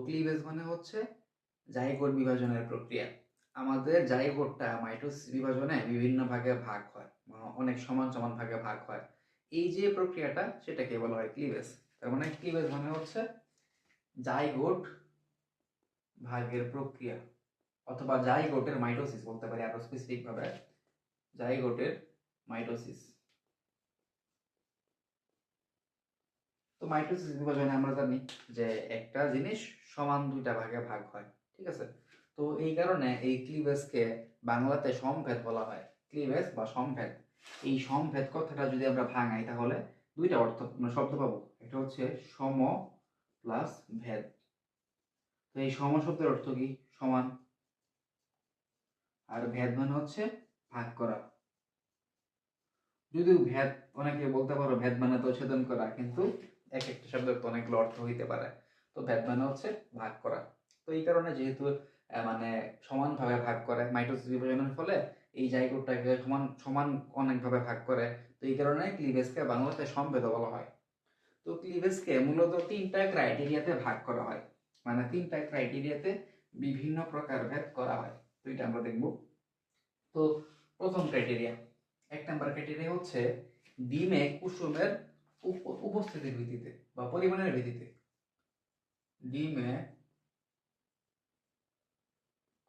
Cleavage মানে হচ্ছে zygote বিভাজনের প্রক্রিয়া। আমাদের জাইগোটটা মাইটোসিস বিভাজনে বিভিন্ন ভাগে ভাগ হয়, অনেক সমান সমান ভাগে ভাগ হয়। এই যে প্রক্রিয়াটা সেটাকে বলা হয় ক্লিভেজ। তার মানে ক্লিভেজ মানে হচ্ছে জাইগোট ভাগের প্রক্রিয়া, অথবা জাইগোটের মাইটোসিস বলতে পারি আরো স্পেসিফিক ভাবে, জাইগোটের মাইটোসিস। তো মাইটোসিস বিভাজনে আমরা জানি যে একটা জিনিস সমান দুইটা ভাগে ভাগ হয়, ঠিক আছে। তো এই কারণে এই ক্লিভেজকে বাংলাতে সমভেদ বলা হয়। ক্লিভেজ বা সমভেদ, এই সমভেদ কথাটা যদি আমরা ভাঙাই তাহলে দুইটা অর্থ শব্দ পাবো। এটা হচ্ছে সম প্লাস ভেদ। তো এই সম শব্দের অর্থ কি? সমান। আর ভেদ মানে হচ্ছে ভাগ করা। যদিও ভেদ অনেকে বলতে পারো ভেদ মানে তো ছেদন করা, কিন্তু এক একটা শব্দের তো অনেকগুলো অর্থ হইতে পারে। তো ভেদ মানে হচ্ছে ভাগ করা। তো এই কারণে যেহেতু মানে সমানভাবে ভাগ করে, মাইটোসিস বিভাজনের ফলে এই জাইগোটটাকে সমান সমান অনেকভাবে ভাগ করে। তো এই কারণে ক্লিভেজকে বাংলাতে সমভেদ বলা হয়। তো ক্লিভেজকে মূলত তিনটা ক্রাইটেরিয়াতে ভাগ করা হয়, মানে তিনটা ক্রাইটেরিয়াতে বিভিন্ন প্রকার ভেদ করা হয়। তো এটা আমরা দেখব। তো প্রথম ক্রাইটেরিয়া, এক নাম্বার ক্রাইটেরিয়া হচ্ছে ডিমে কুসুমের উপস্থিতির ভিত্তিতে বা পরিমাণের ভিত্তিতে। ডিমে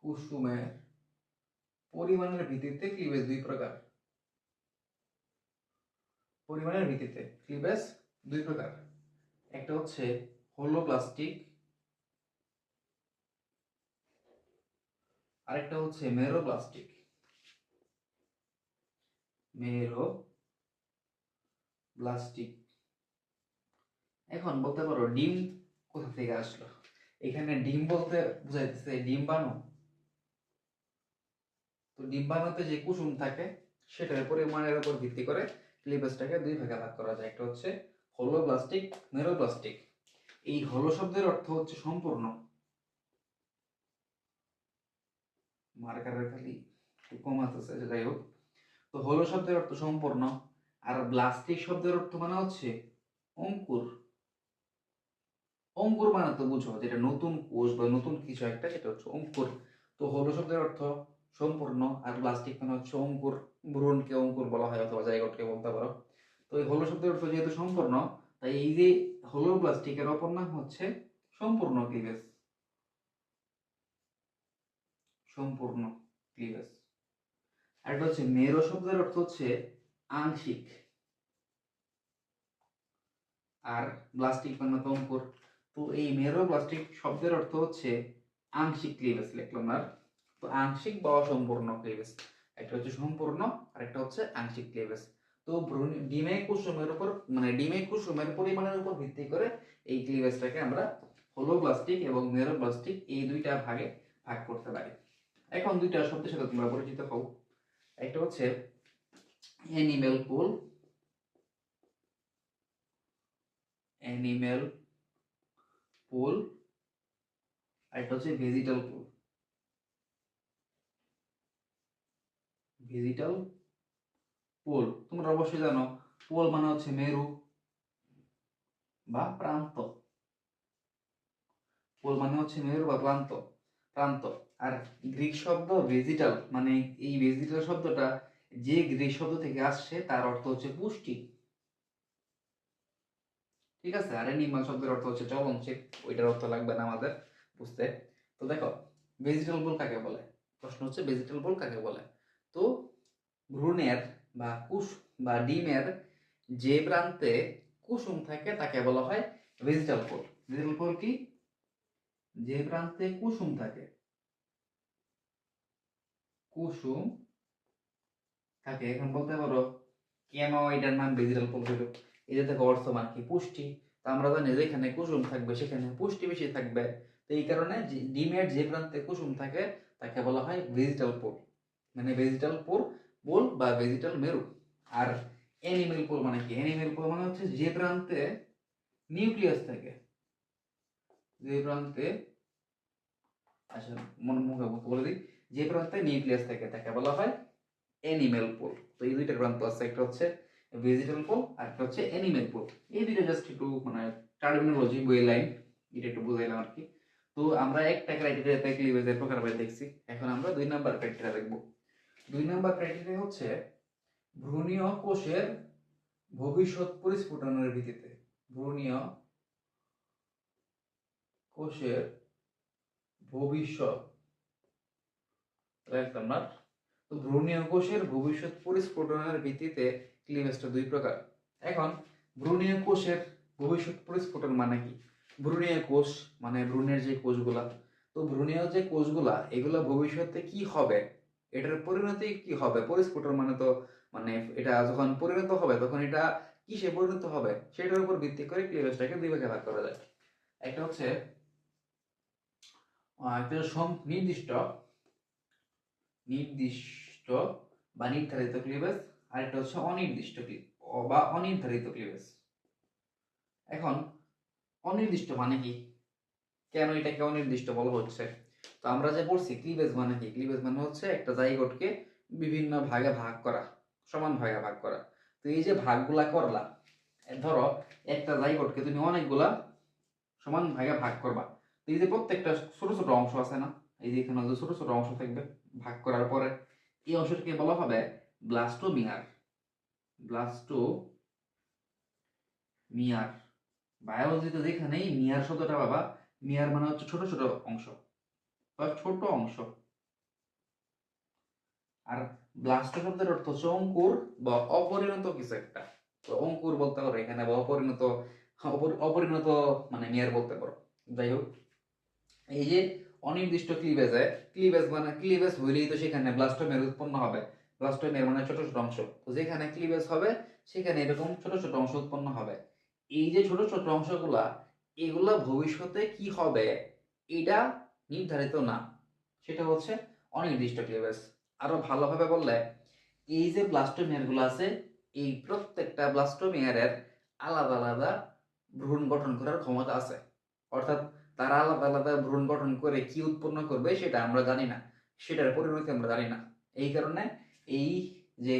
কুসুমের পরিমাণের ভিত্তিতে ক্লিভেজ দুই প্রকার। পরিমাণের ভিত্তিতে ক্লিভেজ দুই প্রকার। একটা হচ্ছে হোলোপ্লাস্টিক, আরেকটা হচ্ছে মেরোপ্লাস্টিক। মেরোপ্লাস্টিক। এখন বলতে পারো ডিম কোথা থেকে আসলো? এখানে ডিম বলতে বুঝাইতেছে ডিম্বাণু। তো ডিম্বাণুতে যে কুসুম থাকে সেটার পরিমাণের উপর ভিত্তি করে ক্লিভেজটাকে দুই ভাগে ভাগ করা যায়। একটা হচ্ছে হোলোপ্লাস্টিক, মেরোপ্লাস্টিক। এই হোলো শব্দের অর্থ হচ্ছে সম্পূর্ণ। মার্কারের খালি কম আছে, যাই হোক। তো হোলো শব্দের অর্থ সম্পূর্ণ, আর প্লাস্টিক শব্দের অর্থ মানে হচ্ছে অঙ্কুর। অঙ্কুর মানে তো বুঝো যেটা নতুন কোষ বা নতুন কিছু একটা, সেটা হচ্ছে অঙ্কুর। তো হোলো শব্দের অর্থ সম্পূর্ণ, আর প্লাস্টিক মানে হচ্ছে অঙ্কুর। ভ্রূণকে অঙ্কুর বলা হয়, অথবা জাইগোটকে বলতে পারো। তো এই হোলো শব্দের অর্থ যেহেতু সম্পূর্ণ, তাই এই যে হোলো প্লাস্টিকের অপর নাম হচ্ছে সম্পূর্ণ ক্লিভেজ। সম্পূর্ণ ক্লিভেজ। আর একটা হচ্ছে মেরো শব্দের অর্থ হচ্ছে আংশিক, আর প্লাস্টিক মানে তো অঙ্কুর। তো এই মেরো প্লাস্টিক শব্দের অর্থ হচ্ছে আংশিক ক্লিভেজ লিখলাম। আর তো আংশিক বা অসম্পূর্ণ ক্লিভেজ, একটা হচ্ছে সম্পূর্ণ আর একটা হচ্ছে আংশিক ক্লিভেজ। তো ডিমে কুসুমের উপর, মানে ডিমে কুসুমের পরিমাণের উপর ভিত্তি করে এই ক্লিভেজটাকে আমরা হোলোপ্লাস্টিক এবং মেরোপ্লাস্টিক এই দুইটা ভাগে ভাগ করতে পারি। এখন দুইটা শব্দের সাথে তোমরা পরিচিত হও। একটা হচ্ছে অ্যানিমেল পুল, অ্যানিমেল পুল, আর একটা হচ্ছে ভেজিটাল পুল। ভেজিটাল পোল তোমরা অবশ্যই জানো, পোল মানে হচ্ছে মেরু বা প্রান্ত। পোল মানে হচ্ছে মেরু বা প্রান্ত, প্রান্ত। আর গ্রিক শব্দ ভেজিটাল, মানে এই ভেজিটাল শব্দটা যে গ্রিক শব্দ থেকে আসছে তার অর্থ হচ্ছে পুষ্টি, ঠিক আছে। আর অ্যানিমাল শব্দের অর্থ হচ্ছে চলনশীল, ওইটার অর্থ লাগবে না আমাদের বুঝতে। তো দেখো, ভেজিটাল পোল কাকে বলে? প্রশ্ন হচ্ছে ভেজিটাল পোল কাকে বলে। তো ভ্রূণের বা কুশ বা ডিমের যে প্রান্তে কুসুম থাকে তাকে বলা হয় ভেজিটাল পোল। ভেজিটাল পোল কি? যে প্রান্তে কুসুম থাকে, কুসুম থাকে। এখন বলতে পারো কেন এটার নাম ভেজিটাল পোল হইল? এটা থেকে অর্থ মানে কি? পুষ্টি। তো আমরা জানি যেখানে কুসুম থাকবে সেখানে পুষ্টি বেশি থাকবে। তো এই কারণে ডিমের যে প্রান্তে কুসুম থাকে তাকে বলা হয় ভেজিটাল পোল, মানে ভেজিটাল পোল পোল বা ভেজিটাল মেরু। আর অ্যানিমেল পোল মানে কি? অ্যানিমেল পোল মানে হচ্ছে যে প্রান্তে নিউক্লিয়াস থাকে, যে প্রান্তে, আচ্ছা মনে মুখে বলে দিই, যে প্রান্তে নিউক্লিয়াস থাকে তাকে বলা হয় অ্যানিমেল পোল। তো এই দুইটা প্রান্ত আছে, একটা হচ্ছে ভেজিটাল পোল আর একটা হচ্ছে অ্যানিমেল পোল। এই দুইটা জাস্ট একটু মানে টার্মিনোলজি বই লাইন, এটা একটু বুঝাইলাম আর কি। তো আমরা একটা ক্রাইটেরিয়াতে ক্লিভেজের প্রকারভেদ দেখছি, এখন আমরা 2 নাম্বার ক্রাইটেরিয়া দেখব। 2 নাম্বার ক্রাইটেরিয়া হচ্ছে ভ্রূণীয় কোষের ভবিষ্যৎ পরিস্ফুটনের ভিত্তিতে। ভ্রূণীয় কোষের ভবিষ্যৎ, রাইট নাম্বার। তো ভ্রূণীয় কোষের ভবিষ্যৎ পরিস্ফুটনের ভিত্তিতে ক্লিভেজটা 2 প্রকার। এখন ভ্রূণীয় কোষের ভবিষ্যৎ পরিস্ফুটন মানে কি? ভ্রূণীয় কোষ মানে ভ্রূণের যে কোষগুলা, তো ভ্রূণীয় যে কোষগুলা এগুলা ভবিষ্যতে কি হবে, এটার পরিণতি কি হবে। পরিস্ফুটন মানে তো মানে এটা যখন পরিণত হবে তখন এটা কিসে পরিণত হবে সেটার উপর ভিত্তি করে ক্লিভেজটাকে 2 ভাগে ভাগ করা যায়। একটা হচ্ছে নির্দিষ্ট নির্দিষ্ট বা নির্ধারিত ক্লিভেজ, আর একটা হচ্ছে অনির্দিষ্ট বা অনির্ধারিত ক্লিভেজ। এখন অনির্দিষ্ট মানে কি, কেন এটাকে অনির্দিষ্ট বলা হচ্ছে? তো আমরা যে পড়ছি ক্লিভেজ মানে কি, ক্লিভেজ মানে হচ্ছে একটা জাইগোটকে বিভিন্ন ভাগে ভাগ করা, সমান ভাগে ভাগ করা। তো এই যে ভাগগুলা করলা, ধরো একটা জাইগোটকে তুমি অনেকগুলা সমান ভাগে ভাগ করবা, তো এই যে প্রত্যেকটা ছোট ছোট অংশ আছে না, এই যে এখানে যে ছোট ছোট অংশ থাকবে ভাগ করার পরে, এই অংশটাকে বলা হবে ব্লাস্টোমিয়ার। ব্লাস্টোমিয়ার বায়োলজিতে যেখানেই মিয়ার শব্দটা পাবা, মিয়ার মানে হচ্ছে ছোট ছোট অংশ বা ছোট অংশ, আর ব্লাস্টো শব্দের অর্থ হচ্ছে অঙ্কুর বা অপরিণত কিছু একটা। তো অঙ্কুর বলতে পারো এখানে, বা অপরিণত অপরিণত মানে মিয়ার বলতে পারো। যাই হোক, এই যে অনির্দিষ্ট ক্লিভেজে, ক্লিভেজ মানে ক্লিভেজ হইলেই তো সেখানে ব্লাস্টোমিয়ার উৎপন্ন হবে। ব্লাস্টোমিয়ার মানে ছোট ছোট অংশ, তো যেখানে ক্লিভেজ হবে সেখানে এরকম ছোট ছোট অংশ উৎপন্ন হবে। এই যে ছোট ছোট অংশগুলা, এগুলা ভবিষ্যতে কি হবে এটা নির্ধারিত না, সেটা হচ্ছে অনির্দিষ্ট ক্লিভেজ। আরো ভালোভাবে বললে, এই যে ব্লাস্টোমিয়ার গুলো আছে, এই প্রত্যেকটা ব্লাস্টোমিয়ারের আলাদা আলাদা ভ্রূণ গঠন করার ক্ষমতা আছে। অর্থাৎ তারা আলাদা আলাদা ভ্রূণ গঠন করে কি উৎপন্ন করবে সেটা আমরা জানি না, সেটার পরিণতি আমরা জানি না। এই কারণে এই যে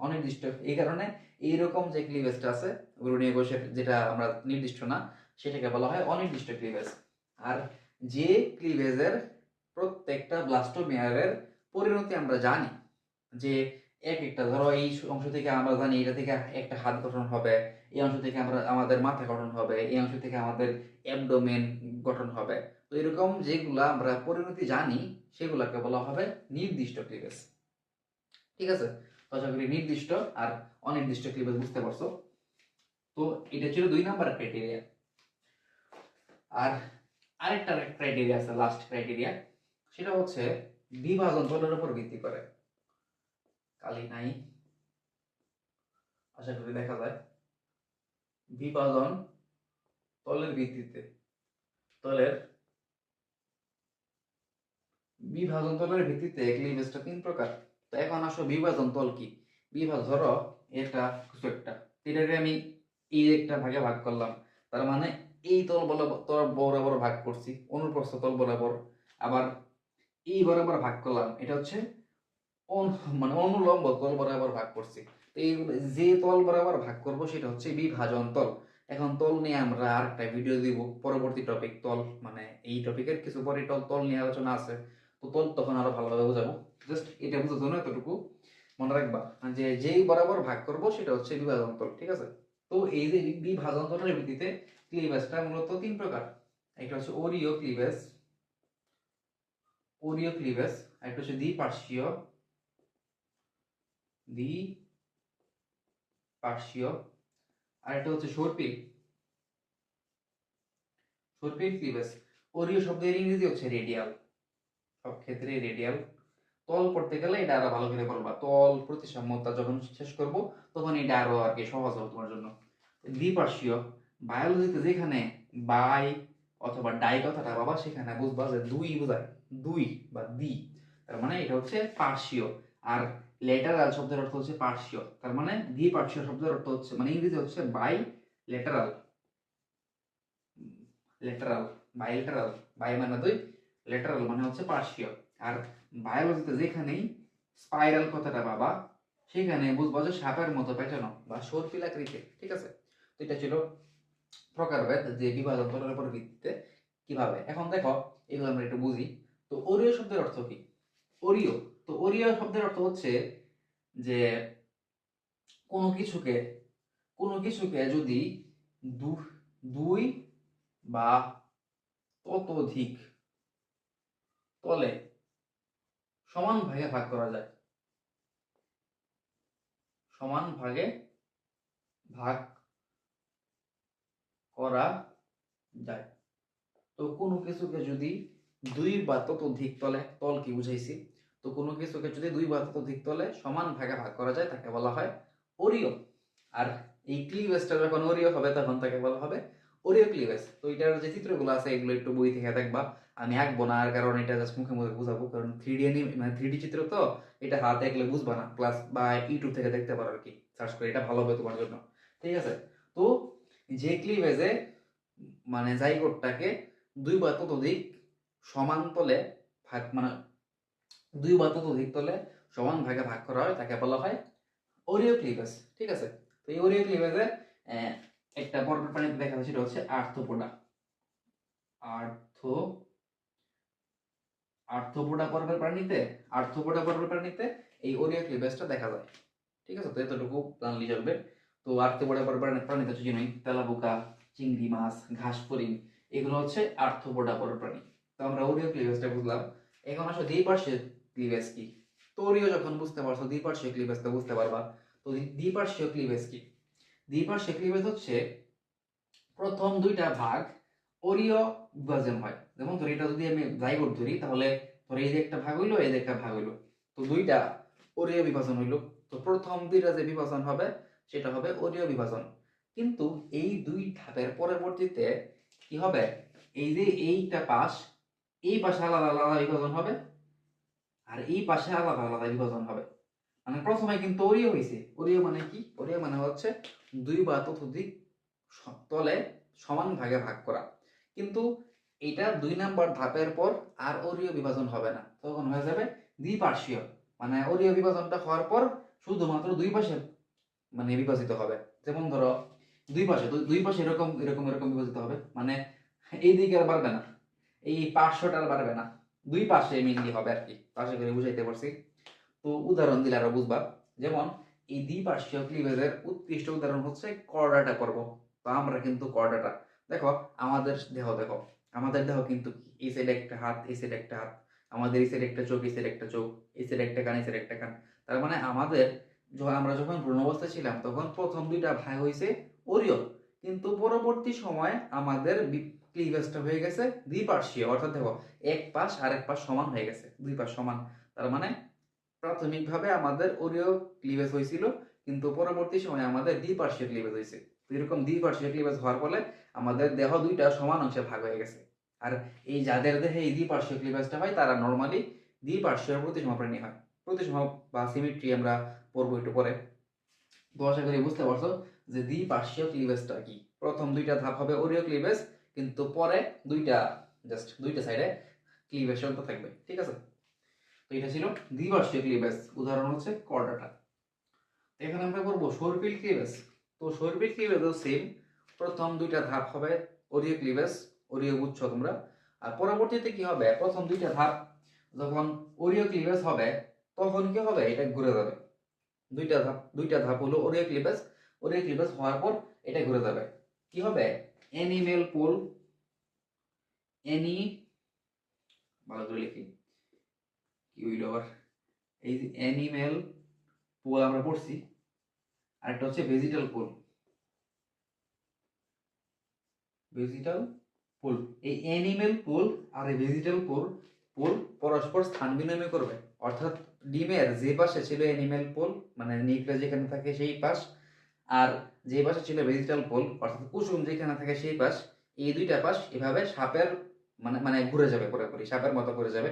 অনির্দিষ্ট, এই কারণে এইরকম যে ক্লিভেজটা আছে ভ্রূণীয় কোষের, যেটা আমরা নির্দিষ্ট না, সেটাকে বলা হয় অনির্দিষ্ট ক্লিভেজ। আর যে ক্লিভেজের প্রত্যেকটা ব্লাস্টোমিয়ারের পরিণতি আমরা জানি, যে এক একটা, ধরো এই অংশ থেকে আমরা জানি এটা থেকে একটা হাত গঠন হবে, এই অংশ থেকে আমরা আমাদের মাথা গঠন হবে, এই অংশ থেকে আমাদের অ্যাবডোমেন গঠন হবে। তো এরকম যেগুলা আমরা পরিণতি জানি সেগুলাকে বলা হবে নির্দিষ্ট ক্লিভেজ। ঠিক আছে, আশা করি নির্দিষ্ট আর অনির্দিষ্ট ক্লিভেজ বুঝতে পারছো। তো এটা ছিল 2 নাম্বার ক্রাইটেরিয়া। আর আরেকটা ক্রাইটেরিয়া আছে, লাস্ট ক্রাইটেরিয়া, সেটা হচ্ছে বিভাজন তলের উপর ভিত্তি করে। কালি নাই, আশা করি দেখা যায়। বিভাজন তলের ভিত্তিতে, তলের বিভাজন তলের ভিত্তিতে ক্লিভেজটা 3 প্রকার। তো এখন আসো বিভাজন তল কি। ধরো এটা কিছু একটা, এটাকে আমি এই একটা ভাগে ভাগ করলাম, তার মানে এই তল বরাবর ভাগ করছি, অনুপ্রস্থ তল বরাবর। আবার এই বরাবর ভাগ করলাম, এটা হচ্ছে মানে অনুলম্ব তল বরাবর ভাগ করছি। তো এই যে তল বরাবর ভাগ করব সেটা হচ্ছে বিভাজন তল। এখন তল নিয়ে আমরা আরেকটা ভিডিও দিব, পরবর্তী টপিক তল, মানে এই টপিকের কিছু পরে তল নিয়ে আলোচনা আছে। তো তল তখন আরো ভালোভাবে বোঝাবো, জাস্ট এটা বোঝার জন্য এতটুকু মনে রাখবা যে যেই বরাবর ভাগ করব সেটা হচ্ছে বিভাজন তল। ঠিক আছে, তো এই যে বিভাজন তলের ভিত্তিতে ক্লিভেজটা মূলত 3 প্রকার। একটা হচ্ছে ওরিও ক্লিভেজ, একটা হচ্ছে দ্বিপার্শ্বীয়, আর একটা হচ্ছে সর্পিল ক্লিভেজ। ওরিও শব্দের ইংরেজি হচ্ছে রেডিয়াল, সব ক্ষেত্রে রেডিয়াল। তল পড়তে গেলে এটা আরো ভালো করে বলবা, তল প্রতিসাম্যতা যখন শেষ করব তখন এটা আরো আর কি সহজ হবে তোমার জন্য। দ্বিপার্শ্বীয়, বায়োলজিতে যেখানে বাই অথবা ডাই কথাটা বাবা সেখানে বুঝবা যে দুই বোঝায়, দুই বা দ্বি, তার মানে এটা হচ্ছে পার্শ্বীয়। আর লেটারাল শব্দের অর্থ হচ্ছে পার্শ্বীয়, তার মানে দ্বিপার্শ্বীয় শব্দের অর্থ হচ্ছে মানে ইংরেজি হচ্ছে bilateral. Lateral, bilateral, bi মানে দুই, লেটারাল মানে হচ্ছে পার্শ্বীয়। আর বায়োলজিতে যেখানেই স্পাইরাল কথাটা পাবা সেখানে বুঝবো যে সাপের মতো পেঁচানো বা সর্পিলাকৃতি। ঠিক আছে, তো এটা ছিল প্রকারভেদ, যে বিভাজন তলের উপর ভিত্তিতে কিভাবে। এখন দেখো এগুলো আমরা একটু বুঝি। তো ওরিও শব্দের অর্থ কি? ওরিও, তো ওরিও শব্দের অর্থ হচ্ছে যে কোনো কিছুকে যদি দুই বা ততোধিক তলে সমান ভাগে ভাগ করা যায়, সমান ভাগে ভাগ করা যায়। তো কোনো কিছুকে যদি দুই বা ততোধিক তলে, তল কি বুঝাইছি, তো কোনো কিছুকে যদি দুই বা ততোধিক তলে সমান ভাগে ভাগ করা যায় তাকে বলা হয় ওরিও। আর এই ক্লিভেজটা যখন ওরিও হবে তখন তাকে বলা হবে ওরিও ক্লিভেজ। তো এটার যে চিত্রগুলো আছে এগুলো একটু বই থেকে দেখবা, আমি আঁকবো না, আর কারণ এটা জাস্ট মুখে মুখে বুঝাবো, কারণ 3D মানে 3D চিত্র তো, এটা হাতে আঁকলে বুঝবা না, প্লাস বা ইউটিউব থেকে দেখতে পারো আর কি, সার্চ করে, এটা ভালো হবে তোমার জন্য। ঠিক আছে, তো যে ক্লিভেজে মানে জাইগোটটাকে দুই বা ততোধিক সমান তলে ভাগ, মানে দুই বা ততোধিক তলে সমান ভাগে ভাগ করা হয় তাকে বলা হয় ওরিও ক্লিভেজ। ঠিক আছে, তো এই ওরিও ক্লিভেজে একটা পর্বের প্রাণীতে দেখা যায়, সেটা হচ্ছে আর্থ্রোপোডা। আর্থ্রোপোডা পর্বের প্রাণীতে এই ওরিও ক্লিভেজটা দেখা যায়। ঠিক আছে, তো এতটুকু জানলেই চলবে। তো আর্থ্রোপোডা পর্বের প্রাণীতে হচ্ছে চিনোই, তেলাপোকা, চিংড়ি মাছ, ঘাস ফড়িং, এগুলো হচ্ছে আর্থ্রোপোডা পর্বের প্রাণী। তো আমরা ওরিও ক্লিভেজটা বুঝলাম। এখন আসলে দ্বিপার্শ্বীয় ক্লিভেজ কি? তো ওরিও যখন বুঝতে পারছো, দ্বিপার্শ্বীয় ক্লিভেজটা বুঝতে পারবা। তো দ্বিপার্শ্বীয় ক্লিভেজ কি? দ্বিপার্শ্বীয় ক্লিভেজ হচ্ছে প্রথম দুইটা ভাগ ওরিও বিভাজন হয়। যেমন ধরি, এটা যদি আমি জাইগোট ধরি, তাহলে ধরি এই যে একটা ভাগ হইলো, এই যে একটা ভাগ হইলো, তো দুইটা ওরিও বিভাজন হইলো। তো প্রথম দুইটা যে বিভাজন হবে সেটা হবে ওরিও বিভাজন। কিন্তু এই দুই ধাপের পরবর্তীতে কি হবে, এই যে এইটা পাশ, এই পাশে আলাদা আলাদা বিভাজন হবে, আর এই পাশে আলাদা আলাদা বিভাজন হবে। মানে প্রথমে কিন্তু ওরিও হয়েছে। ওরিও মানে কি? ওরিও মানে হচ্ছে দুই বা ততোধিক তলে সমান ভাগে ভাগ করা। কিন্তু এটা 2 নাম্বার ধাপের পর আর ওরিও বিভাজন হবে না, তখন হয়ে যাবে দ্বিপার্শ্বীয়। মানে ওরিও বিভাজনটা হওয়ার পর শুধুমাত্র দুই পাশে মানে বিভাজিত হবে। যেমন ধরো দুই পাশে এরকম এরকম এরকম বিভাজিত হবে, মানে এই দিকে আর বাড়বে না, এই পার্শ্বটা আর বাড়বে না, দুই পাশে মেইনলি হবে আর কি। পাশে করে বুঝাইতে পারছি। তো উদাহরণ দিলে আরো বুঝবা। যেমন এই দ্বিপার্শ্বীয় ক্লিভেজের উৎকৃষ্ট উদাহরণ হচ্ছে কর্ডাটা পর্ব। তো আমরা কিন্তু কর্ডাটা দেখো, আমাদের দেহ কিন্তু এই সাইডে একটা হাত, এই সাইডে একটা হাত, আমাদের এই সাইডে একটা চোখ, এই সাইডে একটা চোখ, এই সাইডে একটা কান, এই সাইডে একটা কান। তার মানে আমাদের আমরা যখন ভ্রূণ অবস্থায় ছিলাম তখন প্রথম দুইটা ভাগ হয়েছে ওরিও, কিন্তু পরবর্তী সময় আমাদের ক্লিভেজটা হয়ে গেছে দ্বিপার্শ্বীয়। অর্থাৎ দেখো, এক পাশ আর এক পাশ সমান হয়ে গেছে, দুই পাশ সমান। তার মানে প্রাথমিকভাবে আমাদের ওরিও ক্লিভেজ হয়েছিল, কিন্তু পরবর্তী সময়ে আমাদের দ্বিপার্শ্বীয় ক্লিভেজ হয়েছে। এরকম দ্বিপার্শ্বীয় ক্লিভেজ হওয়ার ফলে আমাদের দেহ দুইটা সমান অংশে ভাগ হয়ে গেছে। আর এই যাদের দেহে এই দ্বিপার্শ্বীয় ক্লিভেজটা হয় তারা নর্মালি দ্বিপার্শ্বীয় প্রতিসম প্রাণী হয়। প্রতিসম বা সিমেট্রি আমরা পড়বো একটু পরে। তো আশা করি বুঝতে পারছো যে দ্বিপার্শ্বীয় ক্লিভেজটা কি। প্রথম দুইটা ধাপ হবে ওরিও ক্লিভেজ, কিন্তু পরে দুইটা সাইডে ক্লিভেজ চলতে থাকবে। ঠিক আছে, তো এটা ছিল দ্বিপার্শ্বীয় ক্লিভেজ, উদাহরণ হচ্ছে কর্ডাটা। এখানে আমরা করবো সর্পিল ক্লিভেজ। তো সর্পিল ক্লিভেজও সেম, প্রথম দুইটা ধাপ হবে ওরিও ক্লিভেজ, ওরিও বুঝছো তোমরা। আর পরবর্তীতে কি হবে, প্রথম দুইটা ধাপ যখন ওরিও ক্লিভেজ হবে তখন কি হবে, এটা ঘুরে যাবে। দুইটা ধাপ হলো ওরিও ক্লিভেজ। ওরিও ক্লিভেজ হওয়ার পর এটা ঘুরে যাবে, কি হবে, অ্যানিমেল পোল, অ্যানি, ভালো করে লিখি, কি হইল আবার, এই যে অ্যানিমেল পোল আমরা পড়ছি, আরেকটা হচ্ছে ভেজিটাল পোল। এই অ্যানিমেল পোল আর এই ভেজিটাল পোল পরস্পর স্থান বিনিময় করবে। অর্থাৎ ডিমের যে পাশে ছিল অ্যানিমেল পোল, মানে নিউক্লিয়াস যেখানে থাকে সেই পাশ, আর যে পাশে ছিল ভেজিটাল পোল অর্থাৎ কুসুম যেখানে থাকে সেই পাশ, এই দুইটা পাশ এভাবে সাপের মানে মানে ঘুরে যাবে, পুরোপুরি সাপের মতো ঘুরে যাবে।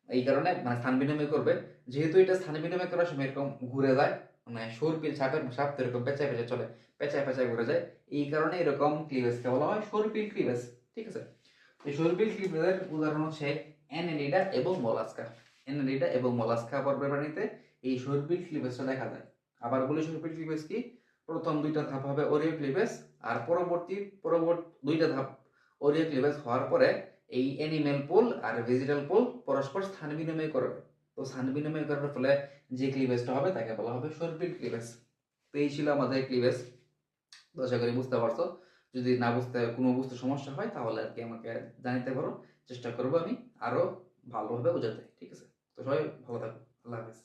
এই কারণে মানে স্থান বিনিময় করবে। যেহেতু এটা স্থান বিনিময় করার সময় এরকম ঘুরে যায়, মানে সর্পিল সাপ তো এরকম পেঁচায় পেঁচায় চলে, পেঁচায় পেঁচায় ঘুরে যায়, এই কারণে এরকম ক্লিভেজকে বলা হয় সর্পিল ক্লিভেজ। ঠিক আছে, এই সর্পিল ক্লিভেজের উদাহরণ হচ্ছে অ্যানেলিডা এবং মোলাস্কা। অ্যানেলিডা এবং মোলাস্কা পর্বের প্রাণীতে এই সর্পিল ক্লিভেজটা দেখা যায়। আবার বলি সর্পিল ক্লিভেজ কি, প্রথম দুইটা ধাপ হবে ওরিও ক্লিভেজ, আর পরবর্তী দুইটা ধাপ ওরিও ক্লিভেজ হওয়ার পরে এই অ্যানিমেল পোল আর ভেজিটাল পোল পরস্পর স্থান বিনিময় করবে। তো স্থান বিনিময় করার ফলে যে ক্লিভেজটা হবে তাকে বলা হবে সর্পিল ক্লিভেজ। তো এই ছিল আমাদের ক্লিভেজ। তো আশা করি বুঝতে পারছো। যদি না বুঝতে কোনো বুঝতে সমস্যা হয় তাহলে আর কি আমাকে জানাতে পারো, চেষ্টা করবো আমি আরো ভালোভাবে বোঝাতে। ঠিক আছে, তো সবাই ভালো থাকো, আল্লাহ হাফেজ।